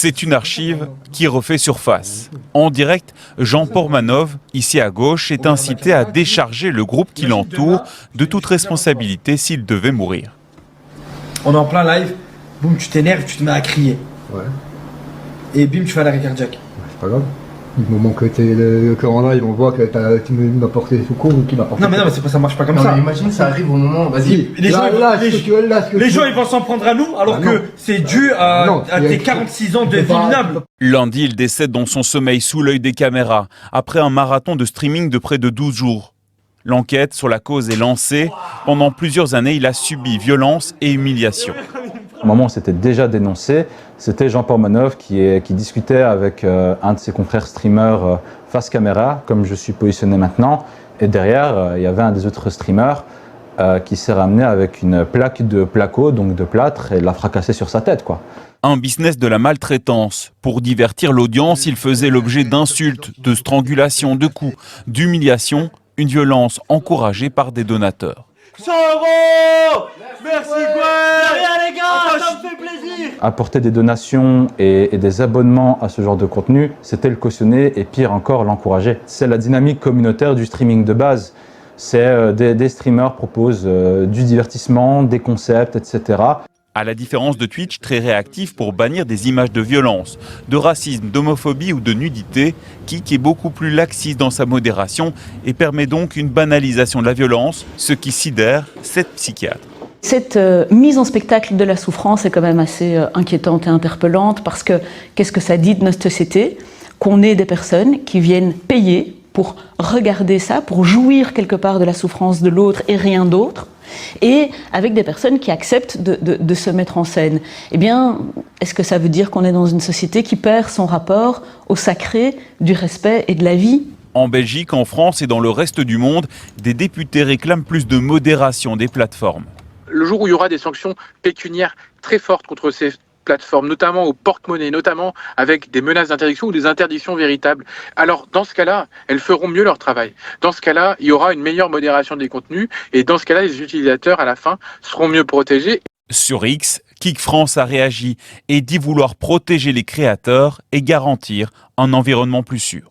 C'est une archive qui refait surface. En direct, Jean Portmanov, ici à gauche, est incité à décharger le groupe qui l'entoure de toute responsabilité s'il devait mourir. On est en plein live, boum, tu t'énerves, tu te mets à crier. Ouais. Et bim, tu fais l'arrêt cardiaque. Ouais, c'est pas grave. Du moment que t'es en live, on voit que tu m'as porté secours ou qui m'a porté. Non, mais ça marche pas comme ça. Mais imagine, ça arrive au moment. Vas-y. Les gens, ils vont s'en prendre à nous, alors que c'est dû à tes 46 ans de vie minable. Lundi, il décède dans son sommeil sous l'œil des caméras, après un marathon de streaming de près de 12 jours. L'enquête sur la cause est lancée. Pendant plusieurs années, il a subi violence et humiliation. Au moment où c'était déjà dénoncé, c'était Jean Portmanov qui discutait avec un de ses confrères streamers face caméra, comme je suis positionné maintenant. Et derrière, il y avait un des autres streamers qui s'est ramené avec une plaque de placo, donc de plâtre, et l'a fracassé sur sa tête, quoi. Un business de la maltraitance. Pour divertir l'audience, il faisait l'objet d'insultes, de strangulations, de coups, d'humiliations, une violence encouragée par des donateurs. 100 €! Merci quoi! Rien les gars, ça me fait plaisir! Apporter des donations et des abonnements à ce genre de contenu, c'était le cautionner et pire encore l'encourager. C'est la dynamique communautaire du streaming de base. C'est des streamers proposent du divertissement, des concepts, etc. À la différence de Twitch, très réactif pour bannir des images de violence, de racisme, d'homophobie ou de nudité, Kik est beaucoup plus laxiste dans sa modération et permet donc une banalisation de la violence, ce qui sidère cette psychiatre. Cette mise en spectacle de la souffrance est quand même assez inquiétante et interpellante parce que qu'est-ce que ça dit de notre société? Qu'on ait des personnes qui viennent payer pour regarder ça, pour jouir quelque part de la souffrance de l'autre et rien d'autre, et avec des personnes qui acceptent de se mettre en scène. Eh bien, est-ce que ça veut dire qu'on est dans une société qui perd son rapport au sacré, du respect et de la vie ? En Belgique, en France et dans le reste du monde, des députés réclament plus de modération des plateformes. Le jour où il y aura des sanctions pécuniaires très fortes contre ces plateformes, notamment au porte-monnaie, notamment avec des menaces d'interdiction ou des interdictions véritables, alors dans ce cas-là, elles feront mieux leur travail. Dans ce cas-là, il y aura une meilleure modération des contenus et dans ce cas-là, les utilisateurs à la fin seront mieux protégés. Sur X, Kik France a réagi et dit vouloir protéger les créateurs et garantir un environnement plus sûr.